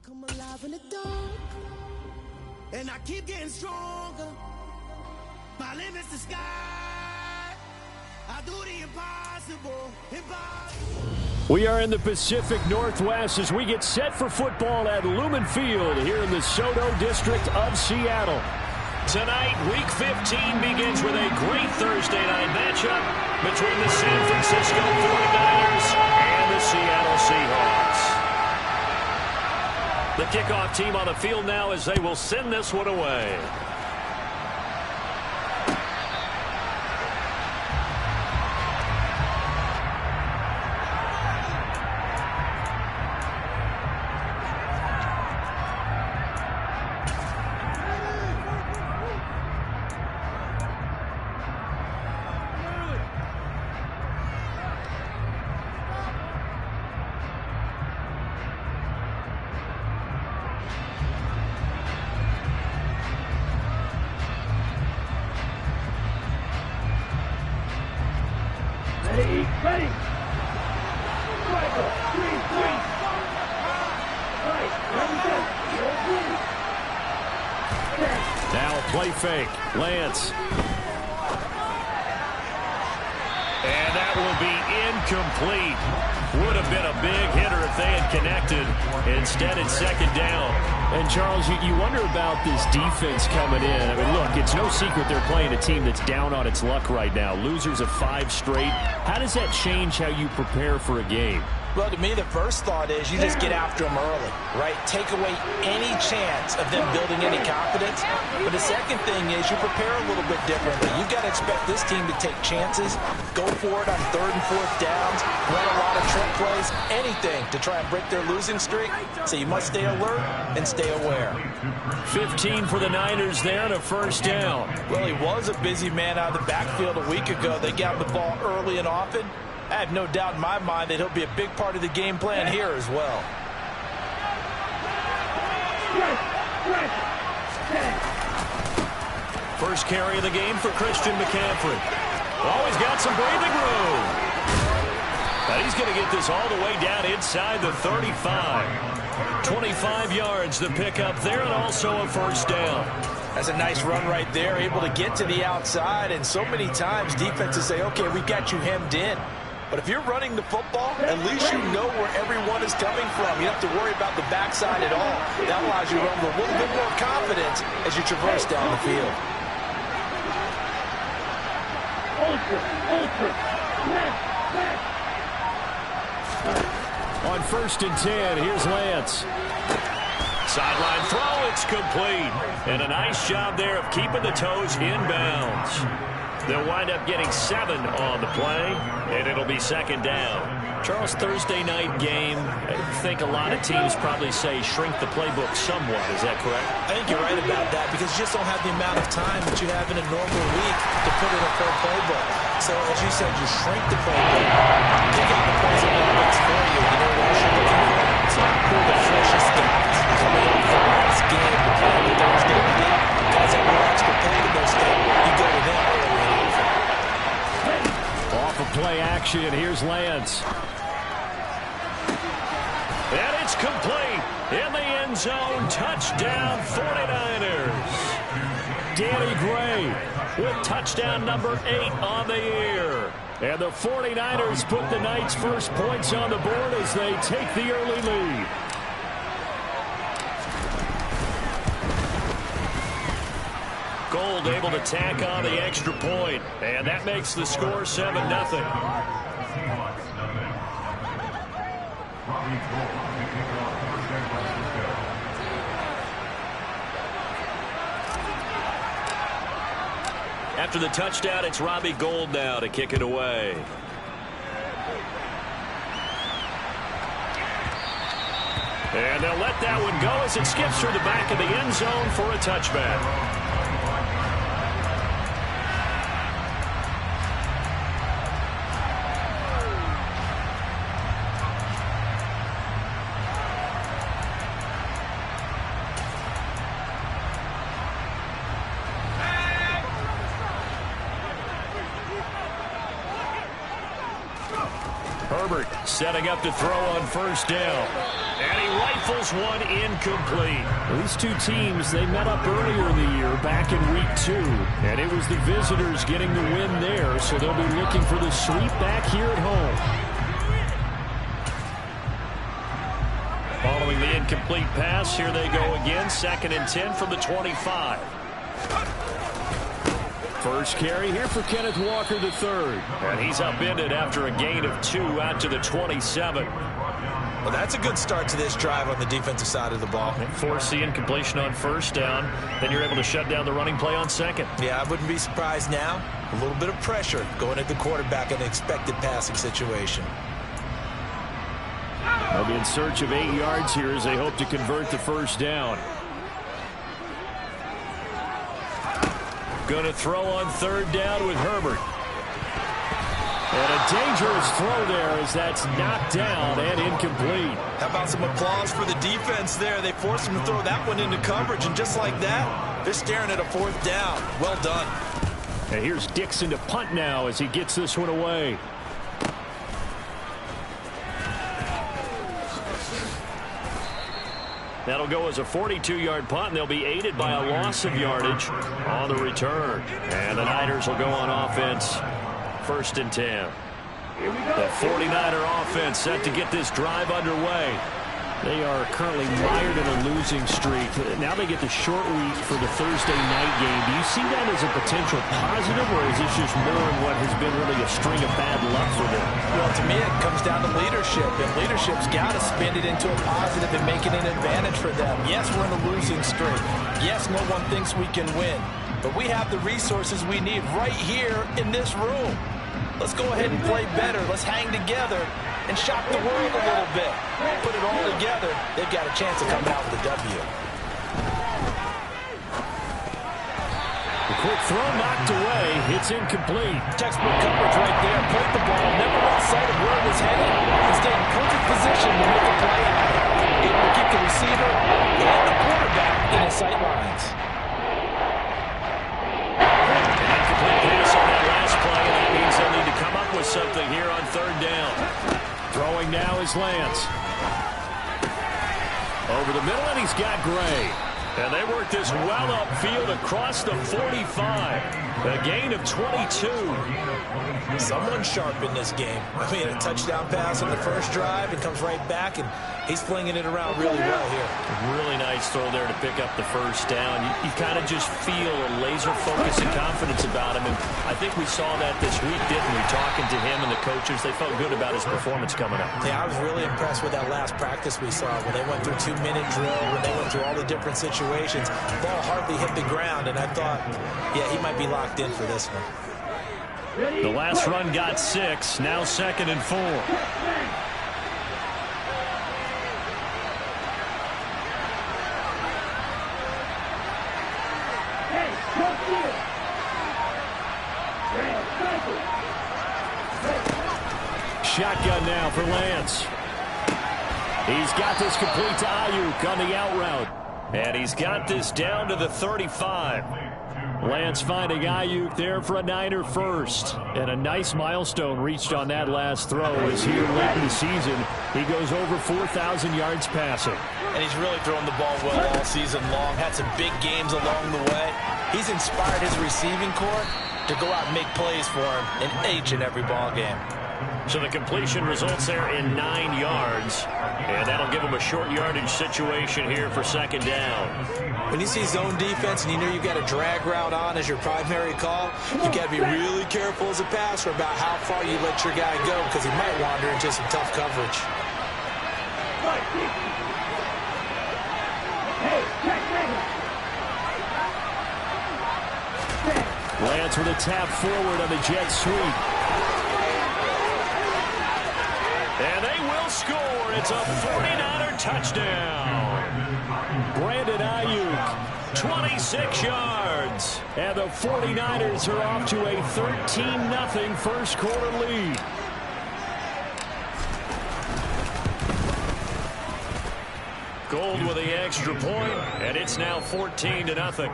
Come alive in the dark, and I keep getting stronger. My limit's the sky. I do the impossible. We are in the Pacific Northwest as we get set for football at Lumen Field here in the SoDo district of Seattle. Tonight, Week 15 begins with a great Thursday night matchup between the San Francisco 49ers and the Seattle Seahawks. The kickoff team on the field now as they will send this one away. Now play fake. Lance. And that will be incomplete. Would have been a big hitter if they had connected. Instead, it's second down. And, Charles, you wonder about this defense coming in. I mean, look, it's no secret they're playing a team that's down on its luck right now. Losers of 5 straight. How does that change how you prepare for a game? Well, to me, the first thought is you just get after them early, right? Take away any chance of them building any confidence. But the second thing is you prepare a little bit differently. You've got to expect this team to take chances, go for it on 3rd and 4th downs, run a lot of trick plays, anything to try and break their losing streak. So you must stay alert and stay aware. 15 for the Niners there and a first down. Well, he was a busy man out of the backfield a week ago. They got the ball early and often. I have no doubt in my mind that he'll be a big part of the game plan here as well. First carry of the game for Christian McCaffrey. Oh, he's got some breathing room. But he's going to get this all the way down inside the 35. 25 yards to pick up there and also a first down. That's a nice run right there, able to get to the outside. And so many times defenses say, okay, we got you hemmed in. But if you're running the football, at least you know where everyone is coming from. You don't have to worry about the backside at all. That allows you to run with a little bit more confidence as you traverse down the field. On 1st and 10, here's Lance. Sideline throw, it's complete. And a nice job there of keeping the toes inbounds. They'll wind up getting 7 on the play, and it'll be second down. Charles, Thursday night game, I think a lot of teams probably say shrink the playbook somewhat. Is that correct? I think you're right about that because you just don't have the amount of time that you have in a normal week to put in a full playbook. So, as you said, you shrink the playbook, take out the plays that it makes for you. You know what you're looking for. So, pull the freshest guys coming up for the next game to play on Thursday night. Guys that more expert playing in those games, you go to them. Off of play action, here's Lance. And it's complete in the end zone. Touchdown 49ers. Danny Gray with touchdown number 8 on the year. And the 49ers put the Knights' first points on the board as they take the early lead. Gold able to tack on the extra point, and that makes the score 7-0. After the touchdown, it's Robbie Gould now to kick it away. And they'll let that one go as it skips through the back of the end zone for a touchback. Herbert setting up to throw on first down. And he rifles one incomplete. These two teams, they met up earlier in the year, back in week 2. And it was the visitors getting the win there, so they'll be looking for the sweep back here at home. Following the incomplete pass, here they go again. 2nd and 10 from the 25. First carry here for Kenneth Walker III. And he's upended after a gain of 2 out to the 27. Well, that's a good start to this drive on the defensive side of the ball. Force the incompletion on first down. Then you're able to shut down the running play on second. Yeah, I wouldn't be surprised now. A little bit of pressure going at the quarterback in an expected passing situation. They'll be in search of 8 yards here as they hope to convert the first down. Going to throw on 3rd down with Herbert. And a dangerous throw there as that's knocked down and incomplete. How about some applause for the defense there? They forced him to throw that one into coverage, and just like that, they're staring at a 4th down. Well done. And here's Dixon to punt now as he gets this one away. That'll go as a 42-yard punt, and they'll be aided by a loss of yardage on the return. And the Niners will go on offense. 1st and 10. The 49er offense set to get this drive underway. They are currently mired in a losing streak. Now they get the short week for the Thursday night game. Do you see that as a potential positive, or is this just more of what has been really a string of bad luck for them? Well, to me, it comes down to leadership, and leadership's got to spin it into a positive and make it an advantage for them. Yes, we're in a losing streak. Yes, no one thinks we can win, but we have the resources we need right here in this room. Let's go ahead and play better. Let's hang together and shock the world a little bit. Put it all together. They've got a chance of coming out with a W. The quick throw knocked away. It's incomplete. Textbook coverage right there. Played the ball. Never lost sight of where it was headed. He stayed in perfect position to make a play on it. Able to keep the receiver and the quarterback in his sight lines. Incomplete pass on that last play, and that means they'll need to come up with something here on 3rd down. Throwing now is Lance. Over the middle, and he's got Gray. And they work this well upfield across the 45. A gain of 22. Someone sharp in this game. I mean, a touchdown pass on the first drive. It comes right back, and he's flinging it around really well here. Really nice throw there to pick up the first down. You kind of just feel a laser focus and confidence about him. And I think we saw that this week, didn't we? Talking to him and the coaches, they felt good about his performance coming up. Yeah, I was really impressed with that last practice we saw when they went through 2-minute drill, when they went through all the different situations. Ball hardly hit the ground, and I thought, yeah, he might be locked in for this one. The last run got 6, now 2nd and 4. Shotgun now for Lance. He's got this complete to Ayuk on the out route. And he's got this down to the 35. Lance finding Ayuk there for a Niner first. And a nice milestone reached on that last throw as here late in the season, he goes over 4,000 yards passing. And he's really thrown the ball well all season long. Had some big games along the way. He's inspired his receiving corps to go out and make plays for him in each and every ball game. So the completion results there in 9 yards. And that'll give him a short yardage situation here for 2nd down. When you see zone defense and you know you've got a drag route on as your primary call, you've got to be really careful as a passer about how far you let your guy go because he might wander into some tough coverage. Lance with a tap forward on the jet sweep. And they will score. It's a 49er touchdown. Brandon Ayuk, 26 yards. and the 49ers are off to a 13-0 first quarter lead. Gold with the extra point, and it's now 14-0.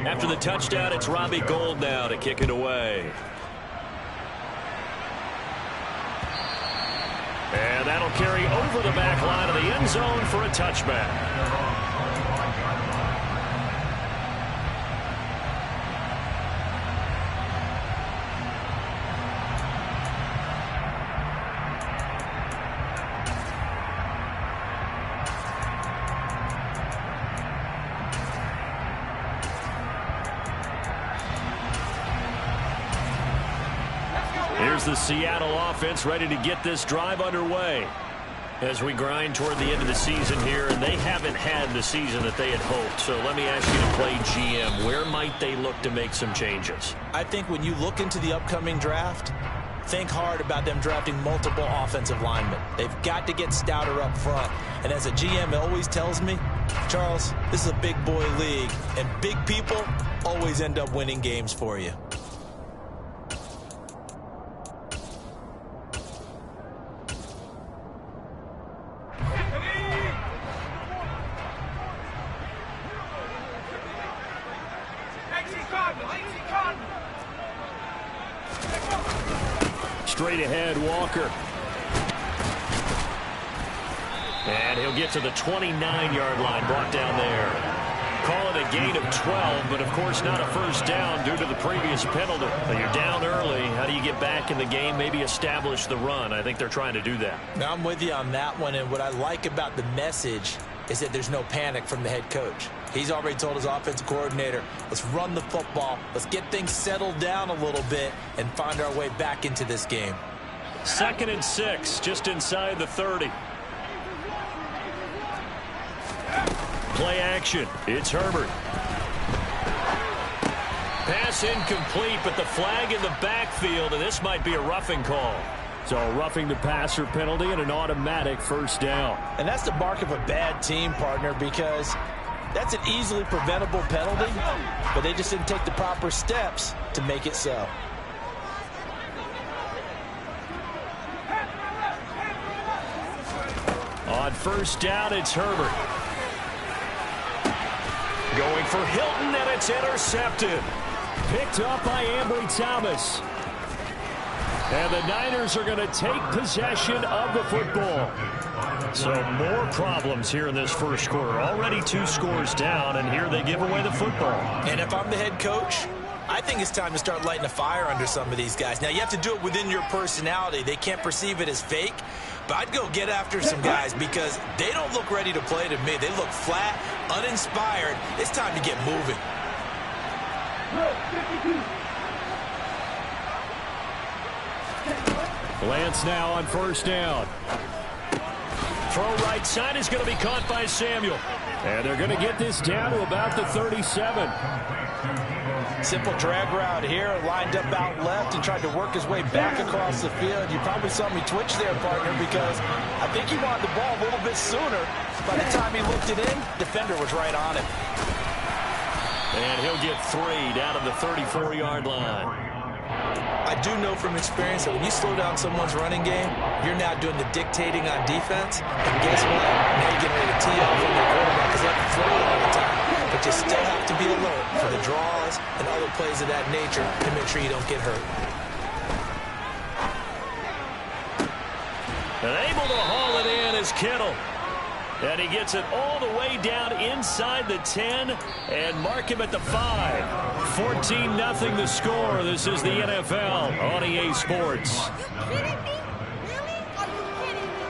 After the touchdown, it's Robbie Gould now to kick it away. And that'll carry over the back line of the end zone for a touchback. Here's the Seattle offense ready to get this drive underway as we grind toward the end of the season here, and they haven't had the season that they had hoped. So let me ask you to play GM. Where might they look to make some changes? I think when you look into the upcoming draft, think hard about them drafting multiple offensive linemen. They've got to get stouter up front. And as a GM, it always tells me, Charles, this is a big boy league, and big people always end up winning games for you. Straight ahead, Walker. And he'll get to the 29-yard line, brought down there. Call it a gain of 12, but of course not a first down due to the previous penalty. You're down early. How do you get back in the game, maybe establish the run? I think they're trying to do that. Now, I'm with you on that one, and what I like about the message is that there's no panic from the head coach. He's already told his offensive coordinator, let's run the football, let's get things settled down a little bit and find our way back into this game. 2nd and 6, just inside the 30. Play action. It's Herbert. Pass incomplete, but the flag in the backfield, and this might be a roughing call. So roughing the passer penalty and an automatic first down. And that's the mark of a bad team, partner, because that's an easily preventable penalty, but they just didn't take the proper steps to make it so. On first down, it's Herbert. Going for Hilton, and it's intercepted. Picked up by Ambry Thomas. And the Niners are going to take possession of the football. So more problems here in this first quarter. Already 2 scores down, and here they give away the football. And if I'm the head coach, I think it's time to start lighting a fire under some of these guys. Now, you have to do it within your personality. They can't perceive it as fake. But I'd go get after some guys because they don't look ready to play to me. They look flat, uninspired. It's time to get moving. Lance now on first down. Throw right side is going to be caught by Samuel. And they're going to get this down to about the 37. Simple drag route here, lined up out left and tried to work his way back across the field. You probably saw me twitch there, partner, because I think he wanted the ball a little bit sooner. By the time he looked it in, defender was right on him. And he'll get 3 down to the 34-yard line. I do know from experience that when you slow down someone's running game, you're now doing the dictating on defense. And guess what? Now you're getting ready to tee off on your quarterback because they can throw it all the time. But you still have to be alert for the draws and other plays of that nature to make sure you don't get hurt. And able to haul it in is Kittle. And he gets it all the way down inside the 10 and mark him at the 5. 14-0 the score. This is the NFL on EA Sports. Are you kidding me? Really? Are you kidding me?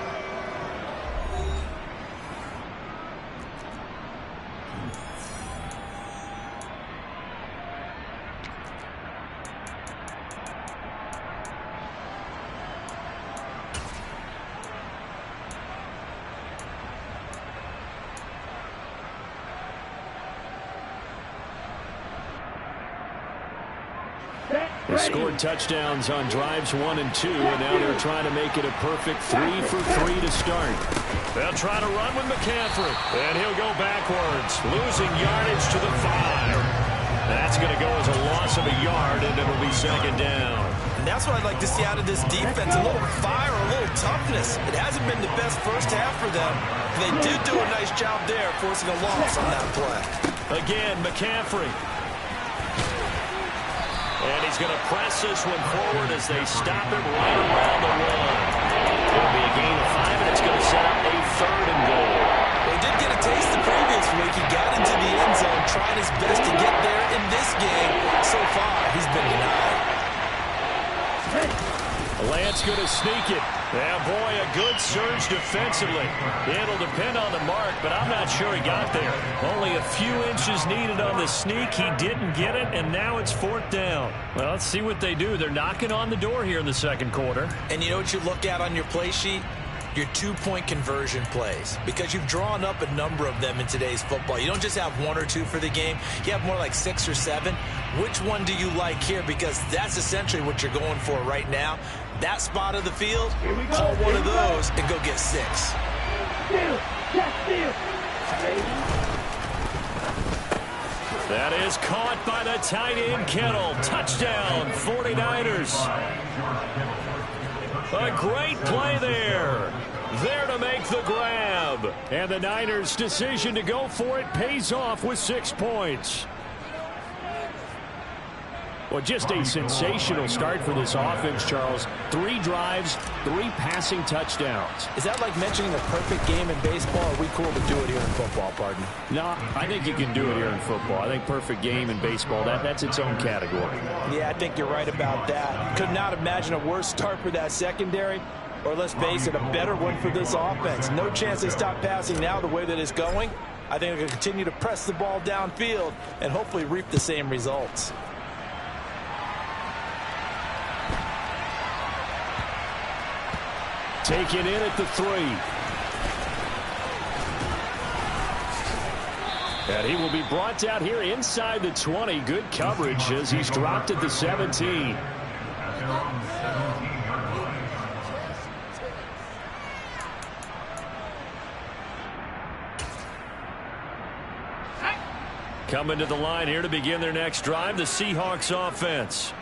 Set. scored touchdowns on drives 1 and 2, and now they're trying to make it a perfect 3 for 3 to start. They'll try to run with McCaffrey, and he'll go backwards, losing yardage to the 5. That's going to go as a loss of a yard, and it'll be second down. And that's what I'd like to see out of this defense, a little fire, a little toughness. It hasn't been the best first half for them. They did do a nice job there, forcing a loss on that play. Again, McCaffrey. And he's going to press this one forward as they stop him right around the 1. It'll be a gain of 5, and it's going to set up a 3rd and goal. He did get a taste the previous week. He got into the end zone, trying his best to get there in this game. So far, he's been denied. Lance going to sneak it. Yeah, boy, a good surge defensively. It'll depend on the mark, but I'm not sure he got there. Only a few inches needed on the sneak. He didn't get it, and now it's 4th down. Well, let's see what they do. They're knocking on the door here in the second quarter. And you know what you look at on your play sheet? Your 2-point conversion plays, because you've drawn up a number of them in today's football. You don't just have 1 or 2 for the game. You have more like 6 or 7. Which one do you like here? Because that's essentially what you're going for right now. That spot of the field, call one of those and go get 6. That is caught by the tight end, Kittle. Touchdown, 49ers. A great play there. There to make the grab. And the Niners' decision to go for it pays off with 6 points. Well, just a sensational start for this offense, Charles. 3 drives, 3 passing touchdowns. Is that like mentioning a perfect game in baseball? Or are we cool to do it here in football, pardon? No, I think you can do it here in football. I think perfect game in baseball, that's its own category. Yeah, I think you're right about that. Could not imagine a worse start for that secondary. Or let's face it, a better one for this offense. No chance they stop passing now the way that it's going. I think they're going to continue to press the ball downfield and hopefully reap the same results. Taken in at the 3. And he will be brought down here inside the 20. Good coverage as he's dropped at the 17. Coming to the line here to begin their next drive, the Seahawks offense.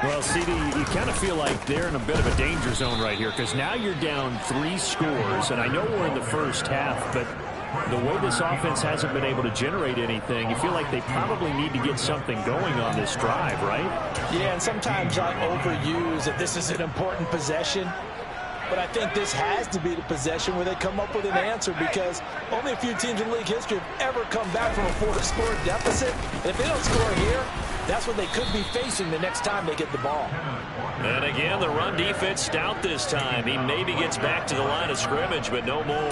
Well, CD, you kind of feel like they're in a bit of a danger zone right here because now you're down 3 scores, and I know we're in the first half, but the way this offense hasn't been able to generate anything, you feel like they probably need to get something going on this drive, right? Yeah, and sometimes I overuse that this is an important possession. But I think this has to be the possession where they come up with an answer because only a few teams in league history have ever come back from a 4-score deficit. And if they don't score here, that's what they could be facing the next time they get the ball. And again, the run defense stout this time. He maybe gets back to the line of scrimmage, but no more.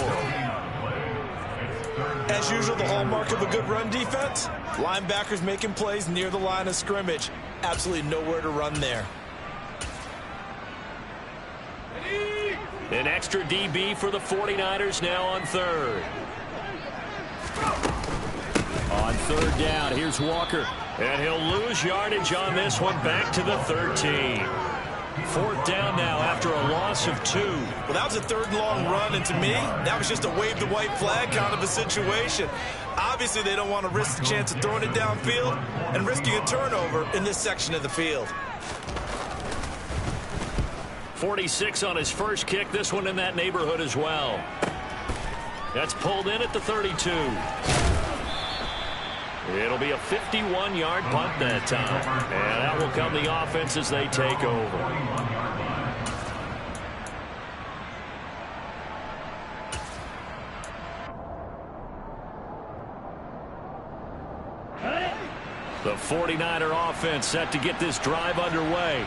As usual, the hallmark of a good run defense, linebackers making plays near the line of scrimmage. Absolutely nowhere to run there. An extra DB for the 49ers now on 3rd. On 3rd down, here's Walker. And he'll lose yardage on this one back to the 13. 4th down now after a loss of 2. Well, that was a 3rd long run, and to me, that was just a wave the white flag kind of a situation. Obviously, they don't want to risk the chance of throwing it downfield and risking a turnover in this section of the field. 46 on his first kick. This one in that neighborhood as well. That's pulled in at the 32. It'll be a 51-yard punt that time. And that will come the offense as they take over. The 49er offense set to get this drive underway.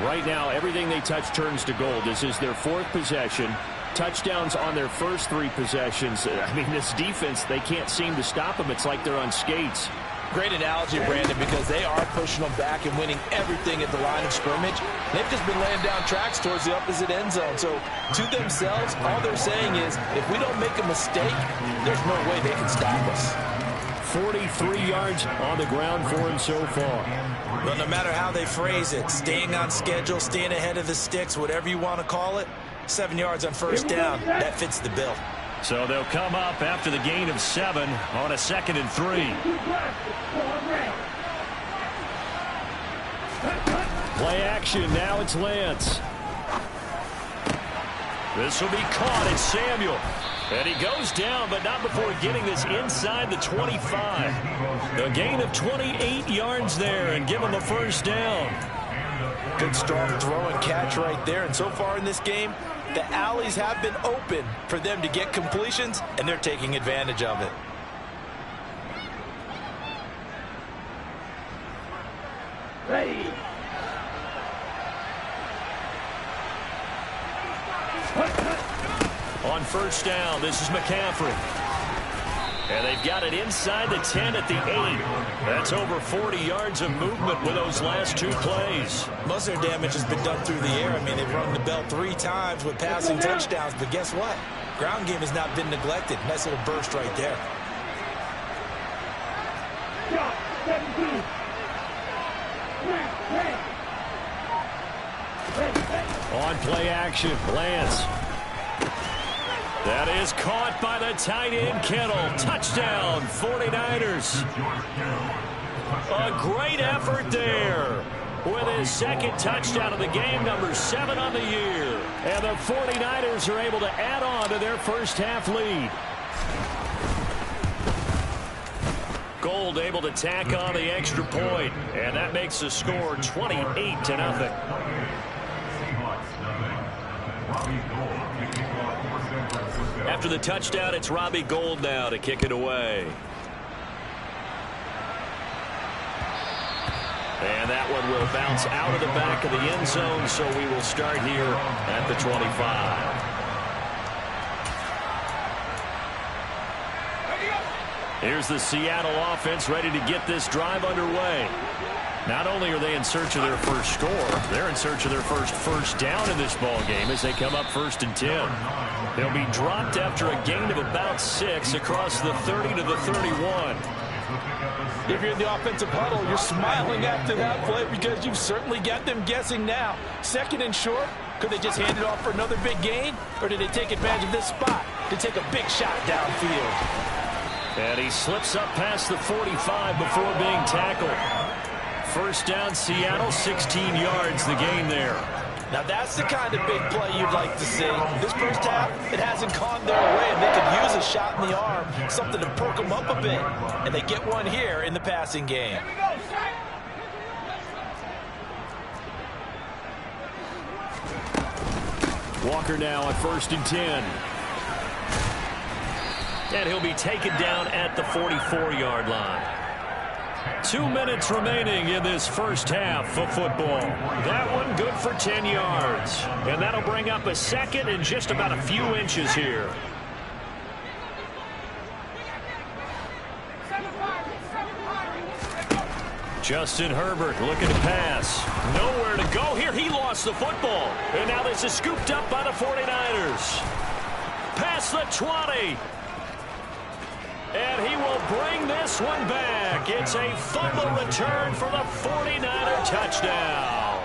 Right now, everything they touch turns to gold. This is their 4th possession. Touchdowns on their first 3 possessions. I mean, this defense, they can't seem to stop them. It's like they're on skates. Great analogy, Brandon, because they are pushing them back and winning everything at the line of scrimmage. They've just been laying down tracks towards the opposite end zone. So, to themselves, all they're saying is, if we don't make a mistake, there's no way they can stop us. 43 yards on the ground for him so far. Well, no matter how they phrase it, staying on schedule, staying ahead of the sticks, whatever you want to call it, 7 yards on first down, that fits the bill. So they'll come up after the gain of 7 on a 2nd and 3. Play action. Now it's Lance. This will be caught. It's Samuel. And he goes down, but not before getting this inside the 25. The gain of 28 yards there and give him a first down. Good strong throw and catch right there. And so far in this game, the alleys have been open for them to get completions, and they're taking advantage of it. Ready. On first down, this is McCaffrey. And they've got it inside the 10 at the 8. That's over 40 yards of movement with those last 2 plays. Most of their damage has been done through the air. I mean, they've rung the bell 3 times with passing touchdowns. But guess what? Ground game has not been neglected. Nice little burst right there. On play action, Lance. That is caught by the tight end, Kittle. Touchdown, 49ers. A great effort there with his 2nd touchdown of the game, number 7 on the year. And the 49ers are able to add on to their first half lead. Gold able to tack on the extra point, and that makes the score 28-0. After the touchdown, it's Robbie Gould now to kick it away. And that one will bounce out of the back of the end zone, so we will start here at the 25. Here's the Seattle offense ready to get this drive underway. Not only are they in search of their first score, they're in search of their first down in this ball game as they come up 1st and 10. They'll be dropped after a gain of about 6 across the 30 to the 31. If you're in the offensive huddle, you're smiling after that play because you've certainly got them guessing now. 2nd and short, could they just hand it off for another big gain? Or did they take advantage of this spot to take a big shot downfield? And he slips up past the 45 before being tackled. First down, Seattle, 16 yards, the gain there. Now that's the kind of big play you'd like to see. This first half, it hasn't gone their way, and they could use a shot in the arm, something to perk them up a bit. And they get one here in the passing game. Walker now at 1st and 10. And he'll be taken down at the 44-yard line. 2 minutes remaining in this first half of football. That one good for 10 yards. And that'll bring up a 2nd and just about a few inches here. Justin Herbert looking to pass. Nowhere to go here. He lost the football. And now this is scooped up by the 49ers. Past the 20. And he will bring this one back. It's a fumble return for the 49er touchdown.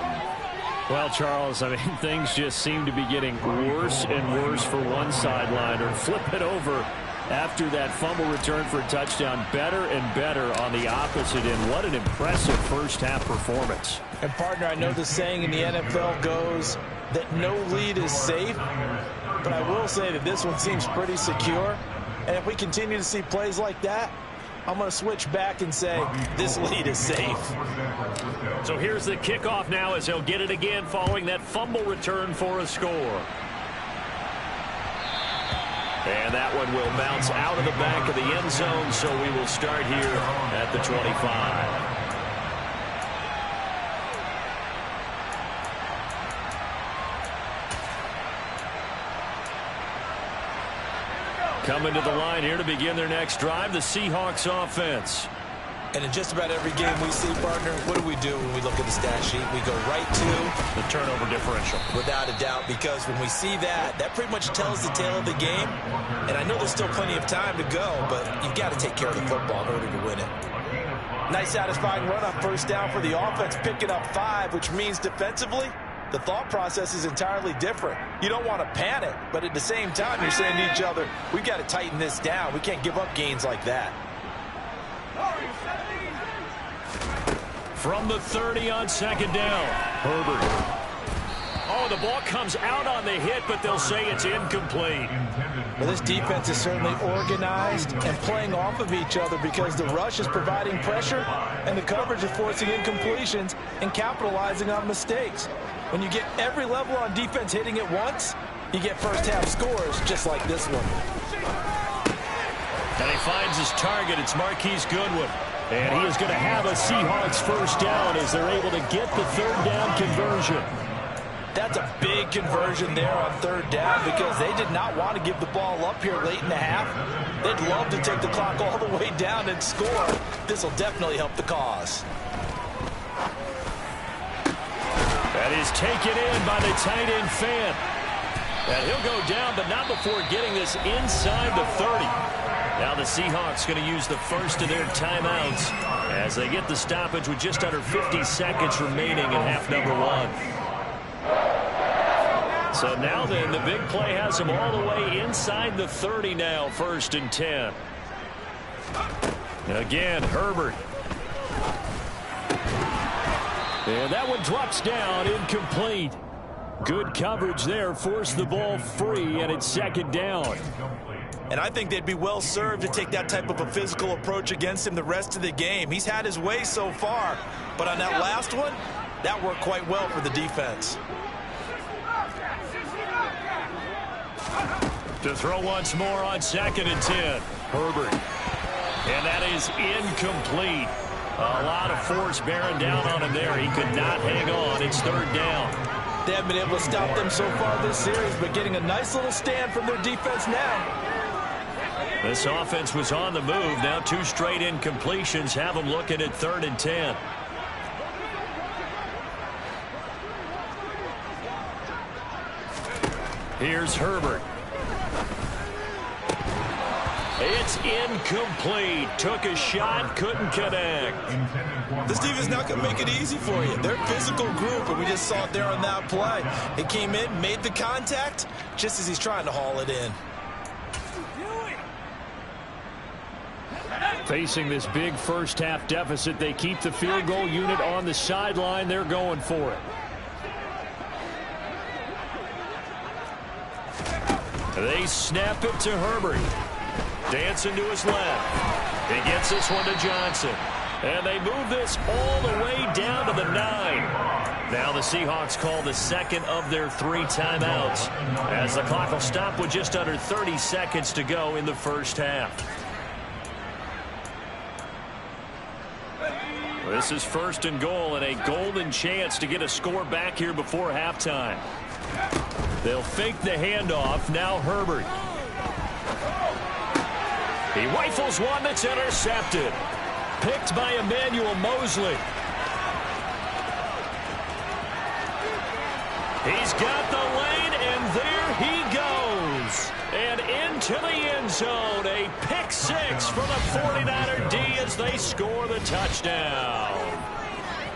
Well, Charles, I mean, things just seem to be getting worse and worse for one sideliner. Flip it over after that fumble return for a touchdown. Better and better on the opposite end. What an impressive first half performance. And, partner, I know the saying in the NFL goes that no lead is safe. But I will say that this one seems pretty secure. And if we continue to see plays like that, I'm going to switch back and say this lead is safe. So here's the kickoff now as he'll get it again following that fumble return for a score. And that one will bounce out of the back of the end zone, so we will start here at the 25. Coming to the line here to begin their next drive, the Seahawks offense. And in just about every game we see, partner, what do we do when we look at the stat sheet? We go right to the turnover differential. Without a doubt, because when we see that, that pretty much tells the tale of the game. And I know there's still plenty of time to go, but you've got to take care of the football in order to win it. Nice satisfying run on first down for the offense, picking up 5, which means defensively, the thought process is entirely different. You don't want to panic, but at the same time, you're saying to each other, we've got to tighten this down. We can't give up gains like that. From the 30 on second down, Herbert. Oh, the ball comes out on the hit, but they'll say it's incomplete. Well, this defense is certainly organized and playing off of each other because the rush is providing pressure and the coverage is forcing incompletions and capitalizing on mistakes. When you get every level on defense hitting at once, you get first-half scores just like this one. And he finds his target. It's Marquise Goodwin. And he is going to have a Seahawks first down as they're able to get the third down conversion. That's a big conversion there on third down because they did not want to give the ball up here late in the half. They'd love to take the clock all the way down and score. This will definitely help the cause. That is taken in by the tight end Fant. And he'll go down, but not before getting this inside the 30. Now the Seahawks going to use the first of their timeouts as they get the stoppage with just under 50 seconds remaining in half number 1. So now then, the big play has them all the way inside the 30 now, 1st and 10. Again, Herbert. And that one drops down, incomplete. Good coverage there, forced the ball free, and it's second down. And I think they'd be well served to take that type of a physical approach against him the rest of the game. He's had his way so far, but on that last one, that worked quite well for the defense. To throw once more on 2nd and 10. Herbert. And that is incomplete. A lot of force bearing down on him there. He could not hang on. It's third down. They haven't been able to stop them so far this series, but getting a nice little stand from their defense now. This offense was on the move. Now 2 straight incompletions have them looking at 3rd and 10. Here's Herbert. It's incomplete. Took a shot, couldn't connect. This defense is not going to make it easy for you. They're a physical group, and we just saw it there on that play. It came in, made the contact, just as he's trying to haul it in. Facing this big first-half deficit, they keep the field goal unit on the sideline. They're going for it. They snap it to Herbert. Dancing to his left. He gets this one to Johnson. And they move this all the way down to the 9. Now the Seahawks call the second of their 3 timeouts as the clock will stop with just under 30 seconds to go in the first half. This is 1st and goal and a golden chance to get a score back here before halftime. They'll fake the handoff. Now Herbert. He rifles one that's intercepted. Picked by Emmanuel Mosley. He's got the lane, and there he goes. And into the end zone. A pick 6 for the 49er D as they score the touchdown.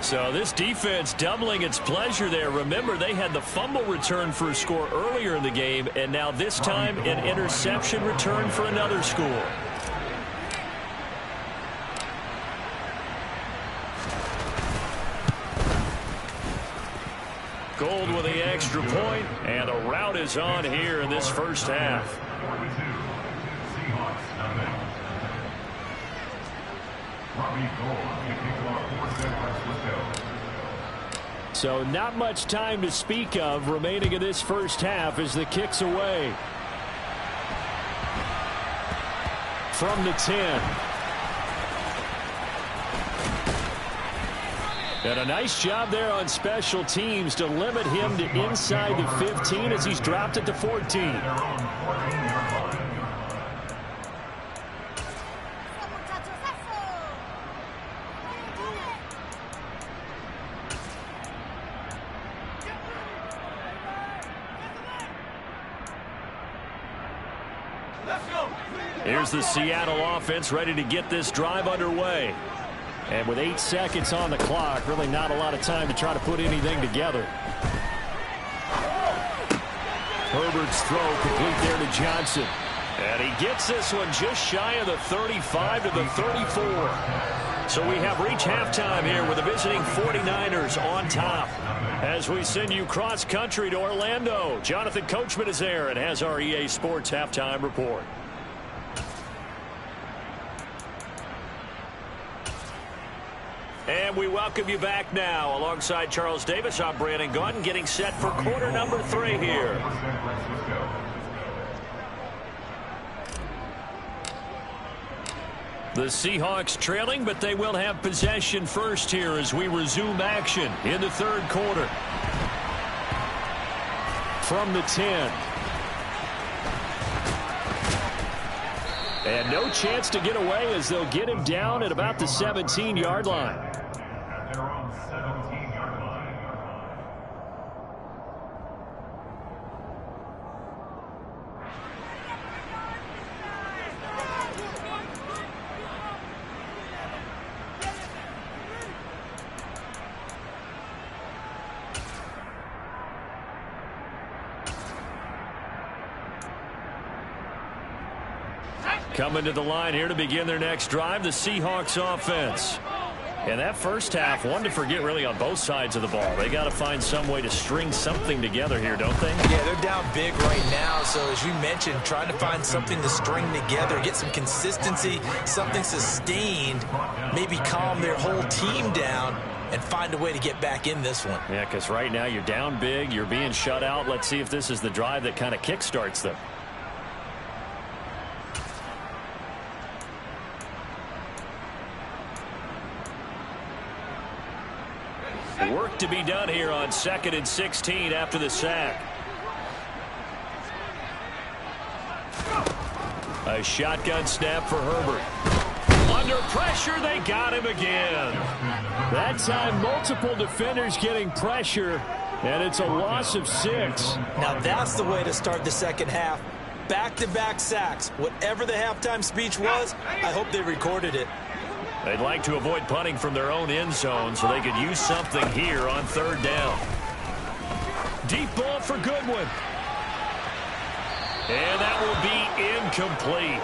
So this defense doubling its pleasure there. Remember, they had the fumble return for a score earlier in the game, and now this time an interception return for another score. Gold with the extra point, and a rout is on here in this first half. So not much time to speak of remaining in this first half as the kick's away. From the 10. And a nice job there on special teams to limit him to inside the 15 as he's dropped it to 14. Here's the Seattle offense ready to get this drive underway. And with 8 seconds on the clock, really not a lot of time to try to put anything together. Herbert's throw complete there to Johnson. And he gets this one just shy of the 35 to the 34. So we have reached halftime here with the visiting 49ers on top. As we send you cross-country to Orlando, Jonathan Coachman is there and has our EA Sports halftime report. And we welcome you back now. Alongside Charles Davis, I'm Brandon Gaudin, getting set for quarter number 3 here. The Seahawks trailing, but they will have possession first here as we resume action in the third quarter. From the 10. And no chance to get away as they'll get him down at about the 17-yard line. Coming to the line here to begin their next drive, the Seahawks offense. And that first half, one to forget really on both sides of the ball. They got to find some way to string something together here, don't they? Yeah, they're down big right now. So as you mentioned, trying to find something to string together, get some consistency, something sustained, maybe calm their whole team down and find a way to get back in this one. Yeah, because right now you're down big, you're being shut out. Let's see if this is the drive that kind of kickstarts them. Work to be done here on 2nd and 16 after the sack. A shotgun snap for Herbert. Under pressure, they got him again. That time, multiple defenders getting pressure, and it's a loss of 6. Now that's the way to start the second half. Back-to-back sacks. Whatever the halftime speech was, I hope they recorded it. They'd like to avoid punting from their own end zone so they could use something here on 3rd down. Deep ball for Goodwin. And that will be incomplete.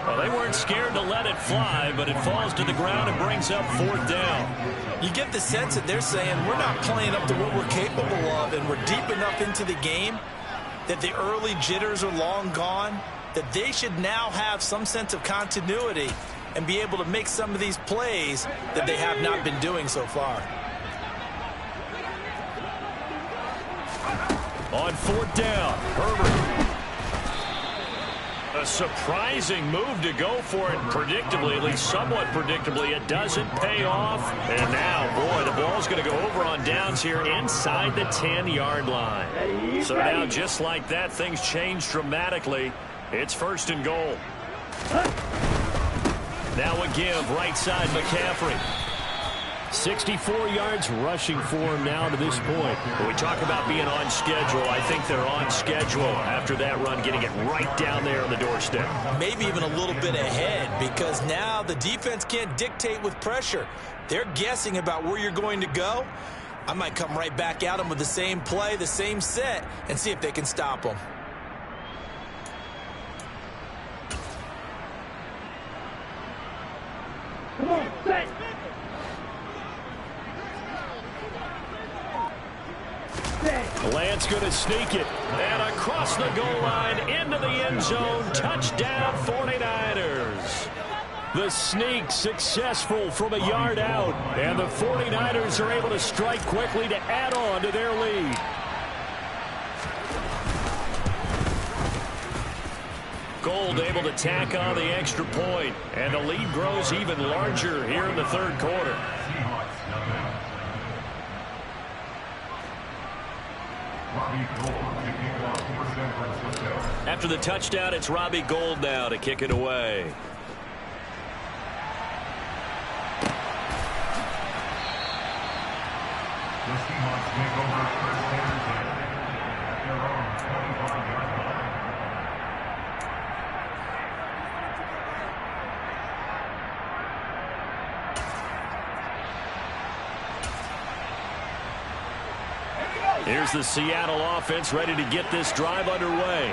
Well, they weren't scared to let it fly, but it falls to the ground and brings up 4th down. You get the sense that they're saying we're not playing up to what we're capable of, and we're deep enough into the game that the early jitters are long gone, that they should now have some sense of continuity and be able to make some of these plays that they have not been doing so far. On 4th down, Herbert. A surprising move to go for it predictably, at least somewhat predictably. It doesn't pay off. And now, boy, the ball's going to go over on downs here inside the 10-yard line. So now, just like that, things change dramatically. It's 1st and goal. Now a give, right side, McCaffrey. 64 yards rushing for him now to this point. When we talk about being on schedule, I think they're on schedule after that run, getting it right down there on the doorstep. Maybe even a little bit ahead, because now the defense can't dictate with pressure. They're guessing about where you're going to go. I might come right back at them with the same play, the same set, and see if they can stop them. Come on, set. Lance going to sneak it. And across the goal line, into the end zone, touchdown 49ers. The sneak successful from a yard out. And the 49ers are able to strike quickly to add on to their lead. Gold able to tack on the extra point, and the lead grows even larger here in the 3rd quarter. After the touchdown, it's Robbie Gould now to kick it away. The Seahawks take over first and 10 at their own 25-yard line. Here's the Seattle offense ready to get this drive underway.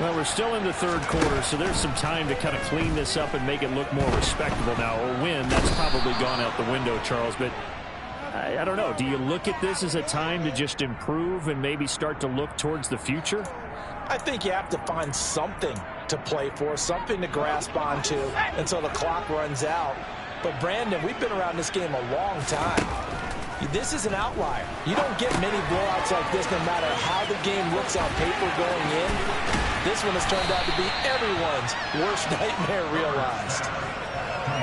Well, we're still in the third quarter, so there's some time to kind of clean this up and make it look more respectable now. A win, that's probably gone out the window, Charles, but I don't know. Do you look at this as a time to just improve and maybe start to look towards the future? I think you have to find something to play for, something to grasp onto until the clock runs out. But, Brandon, we've been around this game a long time. This is an outlier. You don't get many blowouts like this no matter how the game looks on paper going in. This one has turned out to be everyone's worst nightmare realized.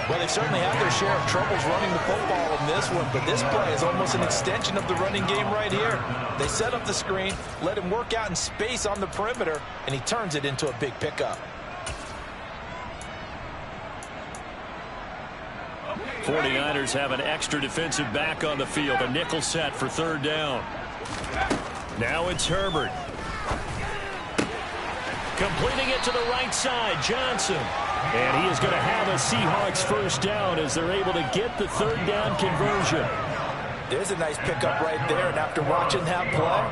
Well, they certainly have their share of troubles running the football in this one, but this play is almost an extension of the running game right here. They set up the screen, let him work out in space on the perimeter, and he turns it into a big pickup. 49ers have an extra defensive back on the field. A nickel set for third down. Now it's Herbert. Completing it to the right side, Johnson. And he is going to have a Seahawks first down as they're able to get the third down conversion. There's a nice pickup right there, and after watching that play,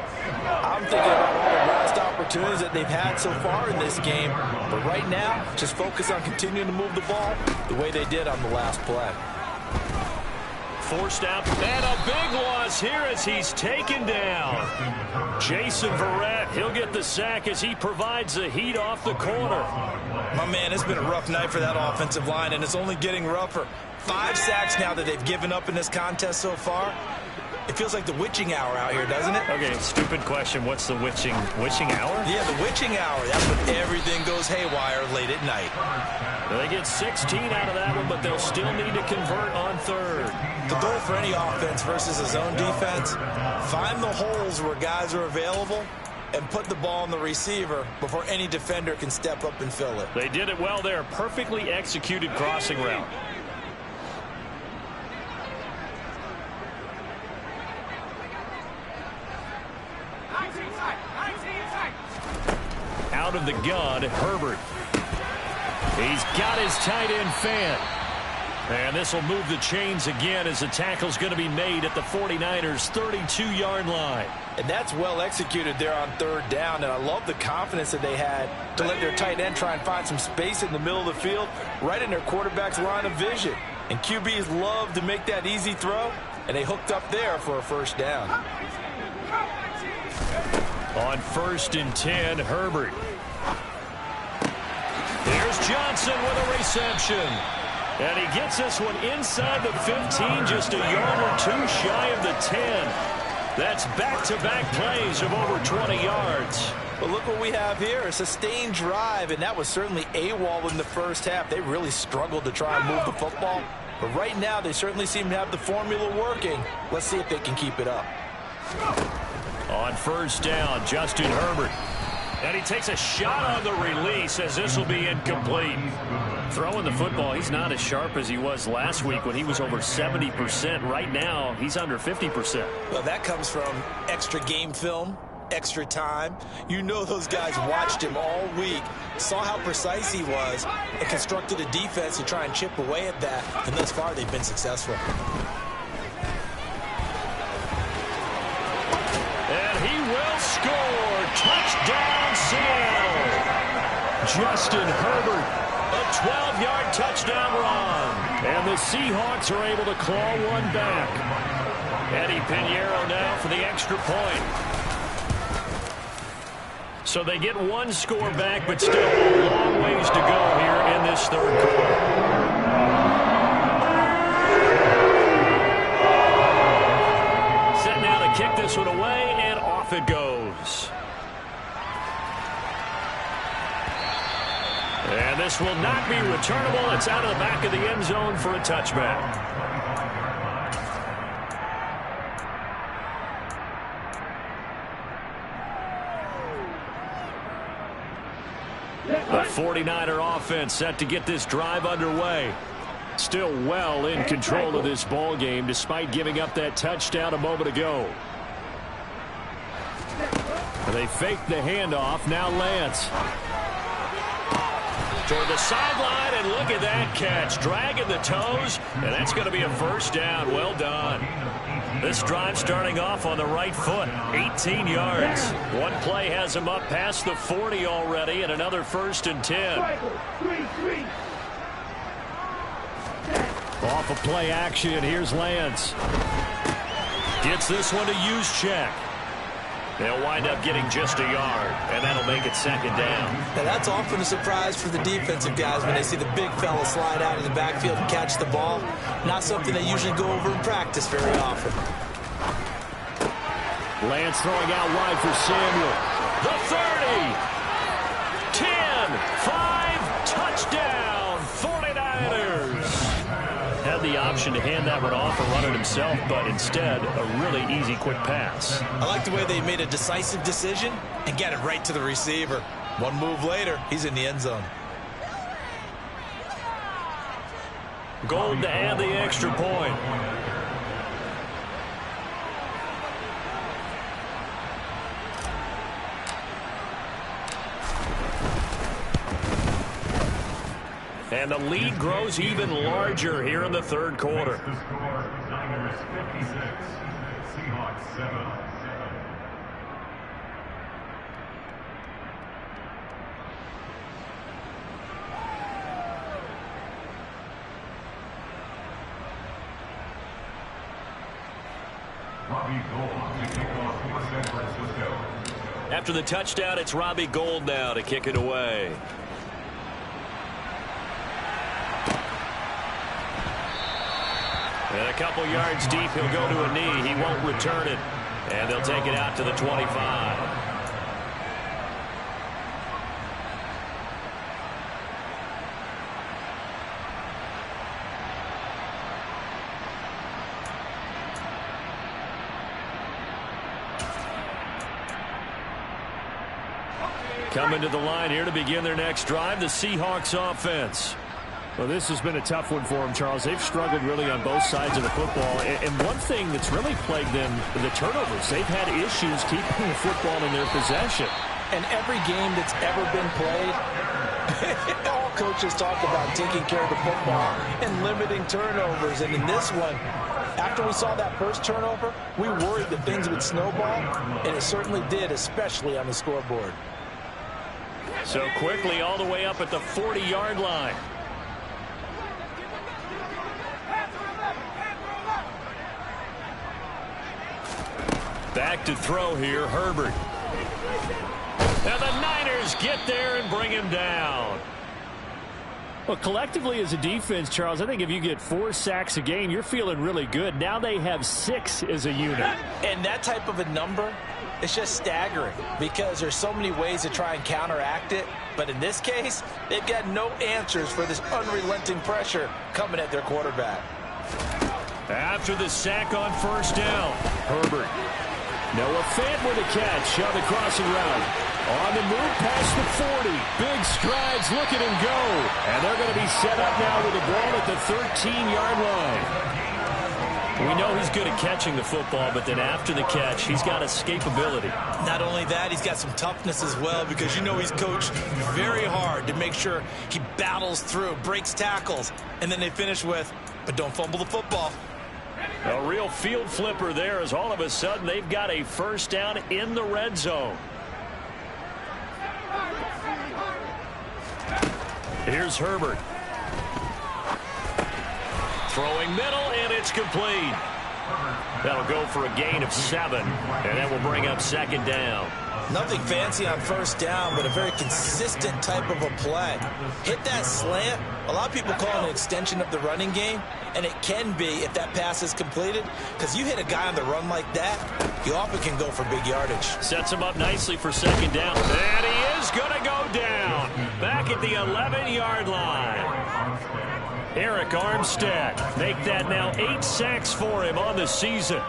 I'm thinking about all the last opportunities that they've had so far in this game. But right now, just focus on continuing to move the ball the way they did on the last play. Forced out, and a big loss here as he's taken down. Jason Verrett, he'll get the sack as he provides the heat off the corner. My man, it's been a rough night for that offensive line, and it's only getting rougher. 5 sacks now that they've given up in this contest so far. It feels like the witching hour out here, doesn't it? Okay, stupid question. What's the witching hour? Yeah, the witching hour. That's when everything goes haywire late at night. They get 16 out of that one, but they'll still need to convert on third. The goal for any offense versus a zone defense, find the holes where guys are available and put the ball on the receiver before any defender can step up and fill it. They did it well there. Perfectly executed crossing route. Out of the gun, Herbert. He's got his tight end fan. And this will move the chains again as the tackle's going to be made at the 49ers' 32-yard line. And that's well executed there on third down, and I love the confidence that they had to let their tight end try and find some space in the middle of the field, right in their quarterback's line of vision. And QBs love to make that easy throw, and they hooked up there for a first down. On 1st and 10, Herbert. Here's Johnson with a reception. And he gets this one inside the 15, just a yard or two shy of the 10. That's back-to-back plays of over 20 yards. But look what we have here, a sustained drive, and that was certainly AWOL in the first half. They really struggled to try and move the football. But right now, they certainly seem to have the formula working. Let's see if they can keep it up. On 1st down, Justin Herbert. And he takes a shot on the release as this will be incomplete. Throwing the football, he's not as sharp as he was last week when he was over 70%. Right now, he's under 50%. Well, that comes from extra game film, extra time. You know those guys watched him all week, saw how precise he was, and constructed a defense to try and chip away at that. And thus far, they've been successful. And he will score. Touchdown, Seattle. Justin Herbert. A 12-yard touchdown run. And the Seahawks are able to claw one back. Eddie Pinheiro now for the extra point. So they get one score back, but still a long ways to go here in this third quarter. Set now to kick this one away, and off it goes. And this will not be returnable. It's out of the back of the end zone for a touchback. The 49er offense set to get this drive underway. Still well in control of this ball game despite giving up that touchdown a moment ago. They fake the handoff. Now Lance. Toward the sideline, and look at that catch. Dragging the toes, and that's going to be a first down. Well done. This drive starting off on the right foot, 18 yards. One play has him up past the 40 already, and another 1st and 10. Off of play action, here's Lance. Gets this one to Juszczyk. They'll wind up getting just a yard, and that'll make it 2nd down. Now that's often a surprise for the defensive guys when they see the big fella slide out of the backfield and catch the ball. Not something they usually go over in practice very often. Lance throwing out wide for Samuel. The 30, 10, 5, touchdown, 49ers. Had the option to hand that one off or run it himself, but instead, a really easy, quick pass. I like the way they made a decisive decision and got it right to the receiver. One move later, he's in the end zone. Gold to add the extra point. And the lead grows even larger here in the 3rd quarter. The score, Niners 56, Seahawks 7. Robbie Gould to kick off for San Francisco. After the touchdown, it's Robbie Gould now to kick it away. And a couple yards deep, he'll go to a knee. He won't return it. And they'll take it out to the 25. Coming to the line here to begin their next drive, the Seahawks offense. Well, this has been a tough one for them, Charles. They've struggled really on both sides of the football. And one thing that's really plagued them, the turnovers. They've had issues keeping the football in their possession. And every game that's ever been played, all coaches talk about taking care of the football and limiting turnovers. And in this one, after we saw that first turnover, we worried that things would snowball, and it certainly did, especially on the scoreboard. So quickly all the way up at the 40-yard line. Back to throw here, Herbert. And the Niners get there and bring him down. Well, collectively as a defense, Charles, I think if you get 4 sacks a game, you're feeling really good. Now they have 6 as a unit. And that type of a number, it's just staggering because there's so many ways to try and counteract it. But in this case, they've got no answers for this unrelenting pressure coming at their quarterback. After the sack on 1st down, Herbert. Noah Fant with a catch on the crossing route. On the move past the 40. Big strides, look at him go. And they're going to be set up now with the ball at the 13-yard line. We know he's good at catching the football, but then after the catch, he's got escapability. Not only that, he's got some toughness as well because you know he's coached very hard to make sure he battles through, breaks tackles, and then they finish with, but don't fumble the football. A real field flipper there as all of a sudden they've got a 1st down in the red zone. Here's Herbert. Throwing middle, and it's complete. That'll go for a gain of 7, and that will bring up 2nd down. Nothing fancy on 1st down, but a very consistent type of a play. Hit that slant. A lot of people call it an extension of the running game, and it can be if that pass is completed, because you hit a guy on the run like that, you often can go for big yardage. Sets him up nicely for 2nd down, and he is going to go down. Back at the 11-yard line. Arik Armstead, make that now 8 sacks for him on the season.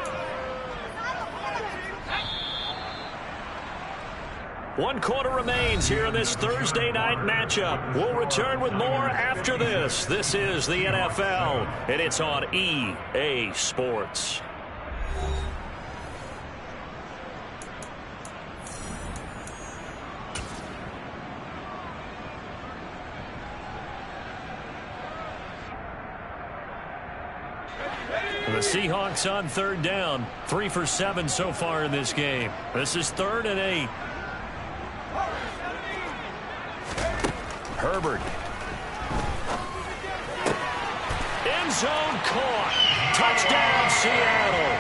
1 quarter remains here in this Thursday night matchup. We'll return with more after this. This is the NFL, and it's on EA Sports. the Seahawks on third down. 3 for 7 so far in this game. This is 3rd and 8. Herbert. End zone caught. Touchdown, Seattle.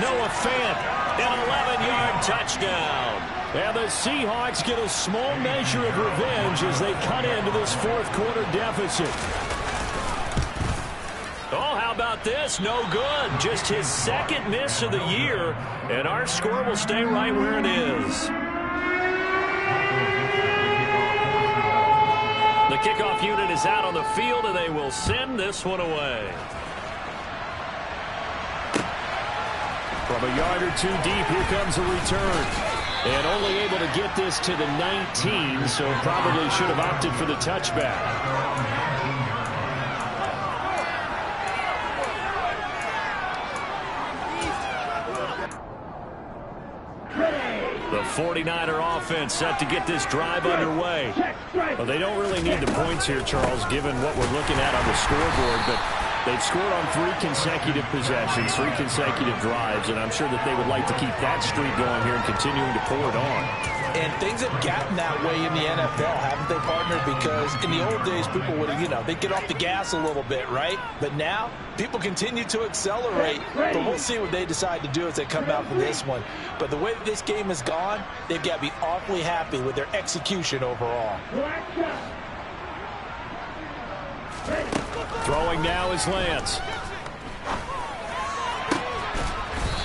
Noah Fant, an 11-yard touchdown. And the Seahawks get a small measure of revenge as they cut into this fourth-quarter deficit. Oh, how about this? No good. Just his second miss of the year, and our score will stay right where it is. The kickoff unit is out on the field, and they will send this one away. From a yard or 2 deep, here comes a return. And only able to get this to the 19, so probably should have opted for the touchback. The 49er offense set to get this drive underway. Well, they don't really need the points here, Charles, given what we're looking at on the scoreboard, but they've scored on 3 consecutive possessions, 3 consecutive drives, and I'm sure that they would like to keep that streak going here and continuing to pour it on. And things have gotten that way in the NFL, haven't they, partner? Because in the old days, people would, they'd get off the gas a little bit, right? But now, people continue to accelerate. But we'll see what they decide to do as they come out for this one. But the way that this game has gone, they've got to be awfully happy with their execution overall. Throwing now is Lance.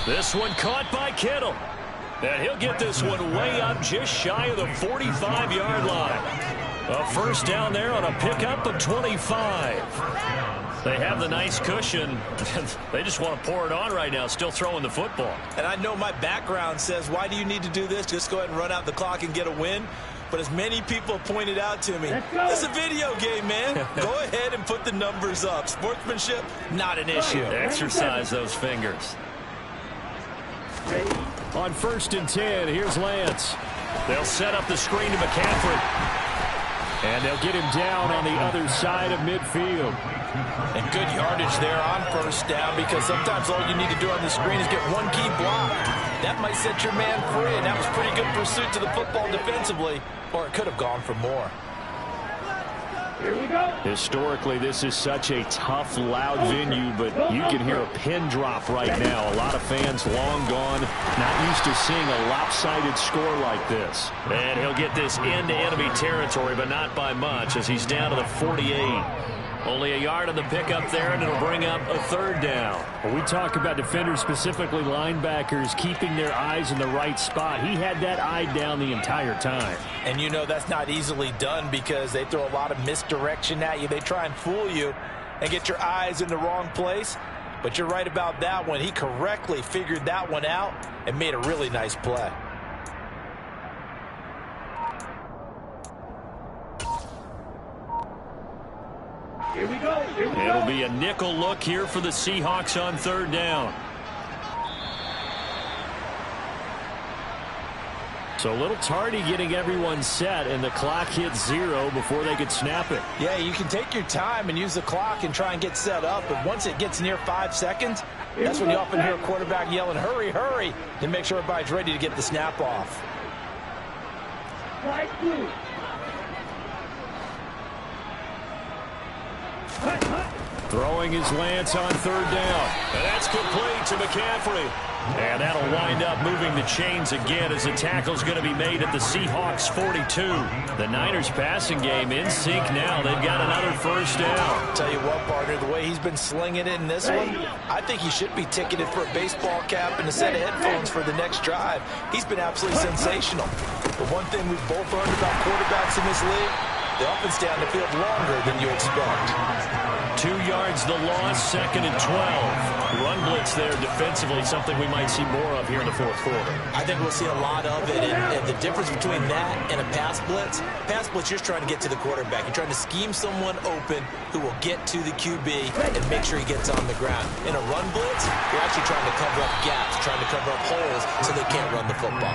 This one caught by Kittle. And he'll get this one way up just shy of the 45-yard line. A first down there on a pickup of 25. They have the nice cushion. They just want to pour it on right now, still throwing the football. And I know my background says, why do you need to do this? Just go ahead and run out the clock and get a win. But as many people pointed out to me, it's a video game, man. Go ahead and put the numbers up. Sportsmanship, not an issue. Exercise those fingers. On 1st and 10, here's Lance. They'll set up the screen to McCaffrey. And they'll get him down on the other side of midfield. And good yardage there on first down, because sometimes all you need to do on the screen is get one key block. That might set your man free, and that was pretty good pursuit to the football defensively, or it could have gone for more. Here we go. Historically, this is such a tough, loud venue, but you can hear a pin drop right now. A lot of fans long gone, not used to seeing a lopsided score like this. And he'll get this into enemy territory, but not by much, as he's down to the 48. Only a yard on the pickup there, and it'll bring up a 3rd down. When we talk about defenders, specifically linebackers, keeping their eyes in the right spot, he had that eye down the entire time. And that's not easily done, because they throw a lot of misdirection at you. They try and fool you and get your eyes in the wrong place. But you're right about that one. He correctly figured that one out and made a really nice play. Here we go. It'll be a nickel look here for the Seahawks on 3rd down. So a little tardy getting everyone set, and the clock hits 0 before they could snap it. Yeah, you can take your time and use the clock and try and get set up, but once it gets near 5 seconds, that's when you often hear a quarterback yelling, hurry, hurry, to make sure everybody's ready to get the snap off. Right through. Throwing his Lance on 3rd down. And that's complete to McCaffrey. And that'll wind up moving the chains again as the tackle's going to be made at the Seahawks 42. The Niners passing game in sync now. They've got another first down. Tell you what, partner, the way he's been slinging it in this one, I think he should be ticketed for a baseball cap and a set of headphones for the next drive. He's been absolutely sensational. But one thing we've both learned about quarterbacks in this league, they often stay on the field longer than you expect. 2 yards the loss, 2nd and 12. Run blitz there defensively, something we might see more of here in the 4th quarter. I think we'll see a lot of it, and the difference between that and a pass blitz, you're just trying to get to the quarterback. You're trying to scheme someone open who will get to the QB and make sure he gets on the ground. In a run blitz, you're actually trying to cover up gaps, trying to cover up holes so they can't run the football.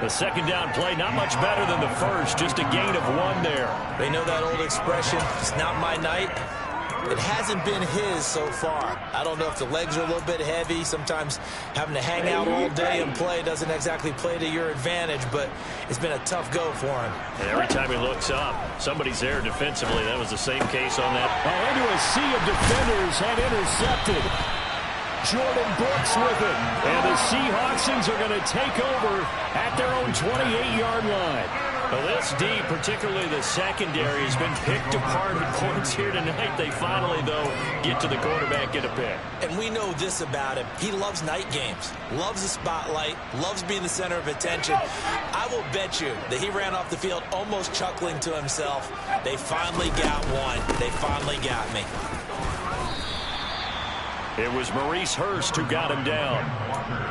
The 2nd down play, not much better than the first, just a gain of 1 there. They know that old expression, it's not my night. It hasn't been his so far. I don't know if the legs are a little bit heavy. Sometimes having to hang out all day and play doesn't exactly play to your advantage, but it's been a tough go for him. And every time he looks up, somebody's there defensively. That was the same case on that. Into a sea of defenders and intercepted. Jordan Brooks with it. And the Seahawksans are going to take over at their own 28-yard line. Well, this D, particularly the secondary, has been picked apart at points here tonight. They finally, though, get to the quarterback, get a pick. And we know this about him. He loves night games, loves the spotlight, loves being the center of attention. I will bet you that he ran off the field almost chuckling to himself. They finally got one. They finally got me. It was Maurice Hurst who got him down.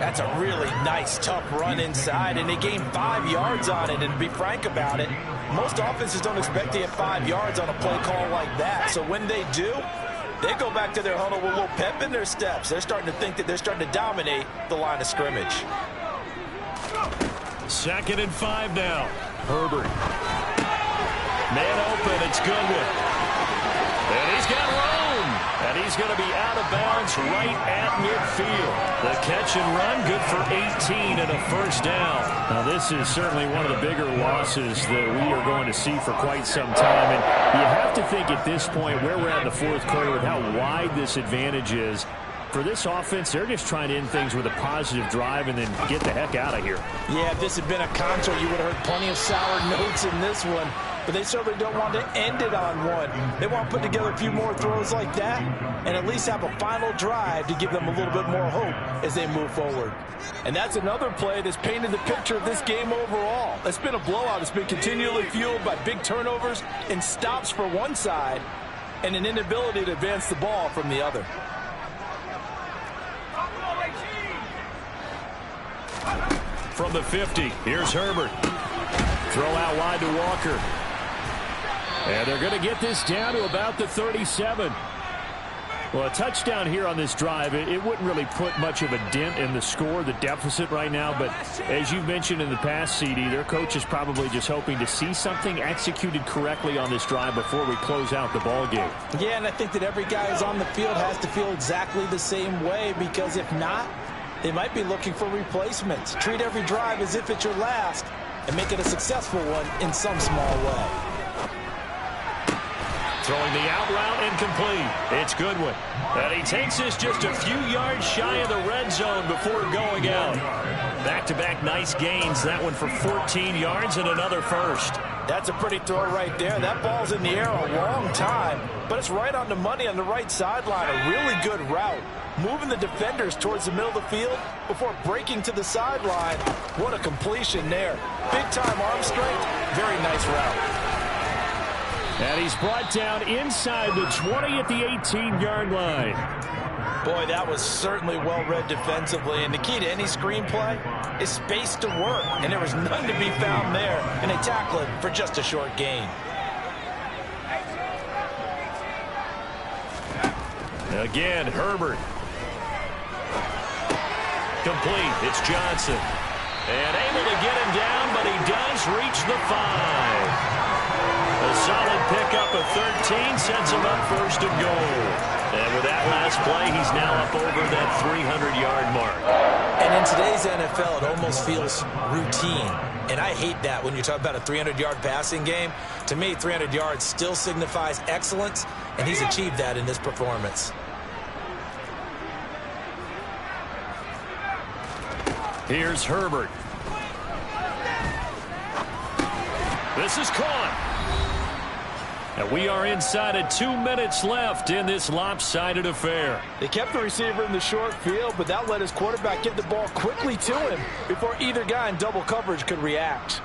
That's a really nice, tough run inside, and they gained 5 yards on it. And to be frank about it, most offenses don't expect to get 5 yards on a play call like that. So when they do, they go back to their huddle with a little pep in their steps. They're starting to think that they're starting to dominate the line of scrimmage. 2nd and 5 now. Herbert. Man open, it's Goodwin. And he's got room. And he's going to be out of bounds right at midfield. The catch and run, good for 18 and a first down. Now, this is certainly one of the bigger losses that we are going to see for quite some time. And you have to think at this point where we're at in the fourth quarter and how wide this advantage is. For this offense, they're just trying to end things with a positive drive and then get the heck out of here. Yeah, if this had been a concert, you would have heard plenty of sour notes in this one. But they certainly don't want to end it on one. They want to put together a few more throws like that and at least have a final drive to give them a little bit more hope as they move forward. And that's another play that's painted the picture of this game overall. It's been a blowout. It's been continually fueled by big turnovers and stops for one side and an inability to advance the ball from the other. From the 50, here's Herbert. Throw out wide to Walker. And they're going to get this down to about the 37. Well, a touchdown here on this drive, it wouldn't really put much of a dent in the score, the deficit right now. But as you've mentioned in the past, CD, their coach is probably just hoping to see something executed correctly on this drive before we close out the ball game. Yeah, and I think that every guy who's on the field has to feel exactly the same way, because if not, they might be looking for replacements. Treat every drive as if it's your last and make it a successful one in some small way. Throwing the out route incomplete. It's Goodwin. And he takes this just a few yards shy of the red zone before going out. Back-to-back nice gains. That one for 14 yards and another first. That's a pretty throw right there. That ball's in the air a long time, but it's right on the money on the right sideline. A really good route. Moving the defenders towards the middle of the field before breaking to the sideline. What a completion there. Big-time arm strength. Very nice route. And he's brought down inside the 20 at the 18-yard line. Boy, that was certainly well-read defensively. And the key to any screenplay is space to work. And there was none to be found there. And they tackle him for just a short gain. Again, Herbert. Complete. It's Johnson. And able to get him down, but he does reach the 5. A solid pickup of 13 sets him up first and goal. And with that last play, he's now up over that 300-yard mark. And in today's NFL, it almost feels routine. And I hate that when you talk about a 300-yard passing game. To me, 300 yards still signifies excellence, and he's achieved that in this performance. Here's Herbert. This is caught. And we are inside of 2 minutes left in this lopsided affair. They kept the receiver in the short field, but that let his quarterback get the ball quickly to him before either guy in double coverage could react.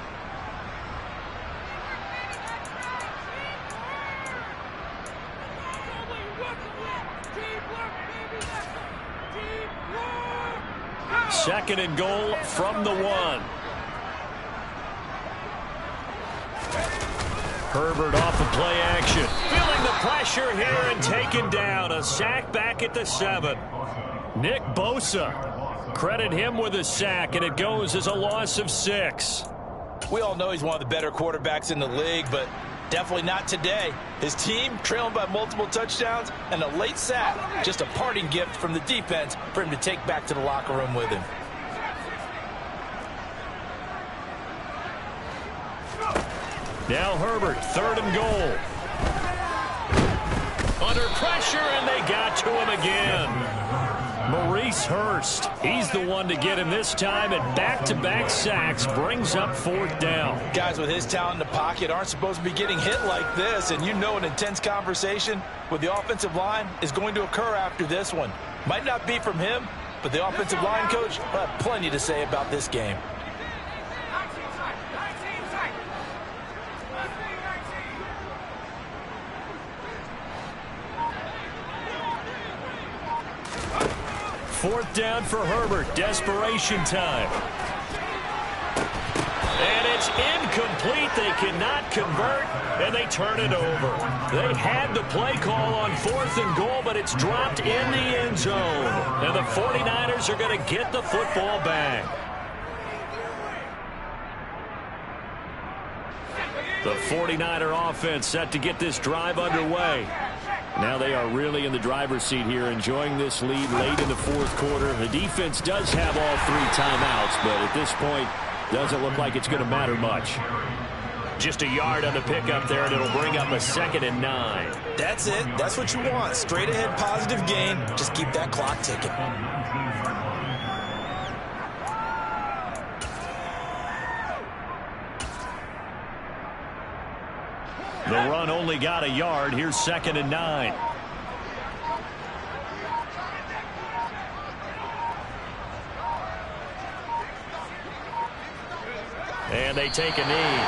Second and goal from the 1. Herbert off the play action. Feeling the pressure here and taken down. A sack back at the 7. Nick Bosa. Credit him with a sack, and it goes as a loss of 6. We all know he's one of the better quarterbacks in the league, but Definitely not today. His team trailing by multiple touchdowns and a late sack. Just a parting gift from the defense for him to take back to the locker room with him. Now Herbert, 3rd and goal. Under pressure, and they got to him again. Maurice Hurst, he's the one to get him this time, and back-to-back sacks brings up 4th down. Guys with his talent in the pocket aren't supposed to be getting hit like this, and you know an intense conversation with the offensive line is going to occur after this one. Might not be from him, but the offensive line coach will have plenty to say about this game. Fourth down for Herbert. Desperation time. And it's incomplete. They cannot convert, and they turn it over. They had the play call on 4th and goal, but it's dropped in the end zone. And the 49ers are going to get the football back. The 49er offense set to get this drive underway. Now they are really in the driver's seat here, enjoying this lead late in the 4th quarter. The defense does have all 3 timeouts, but at this point, doesn't look like it's going to matter much. Just a yard on the pickup there, and it'll bring up a 2nd and 9. That's it. That's what you want. Straight ahead positive gain. Just keep that clock ticking. The run only got a yard. Here's 2nd and 9. And they take a knee.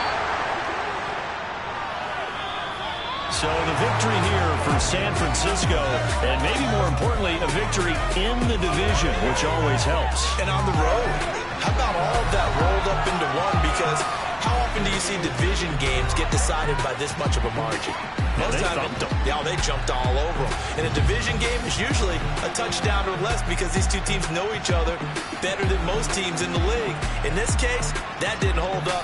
So the victory here for San Francisco, and maybe more importantly, a victory in the division, which always helps. And on the road, how about all of that rolled up into one? Because how often do you see division games get decided by this much of a margin? Most times, they jumped all over them. And a division game is usually a touchdown or less because these two teams know each other better than most teams in the league. In this case, that didn't hold up.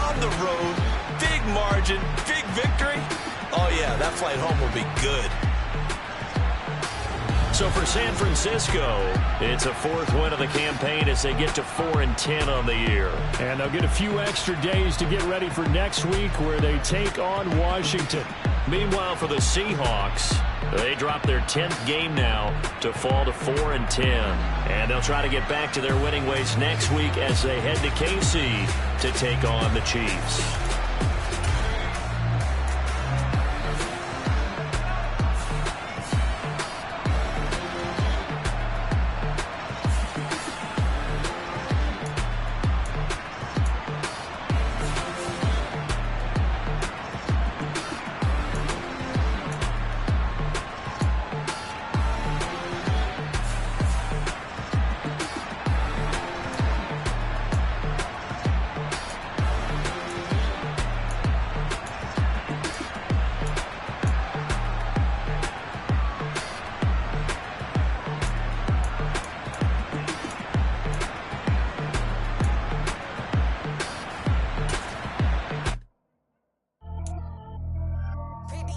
On the road, big margin, big victory. Oh, yeah, that flight home will be good. So for San Francisco, it's a 4th win of the campaign as they get to 4-10 on the year. And they'll get a few extra days to get ready for next week where they take on Washington. Meanwhile, for the Seahawks, they drop their 10th game now to fall to 4-10. And they'll try to get back to their winning ways next week as they head to KC to take on the Chiefs.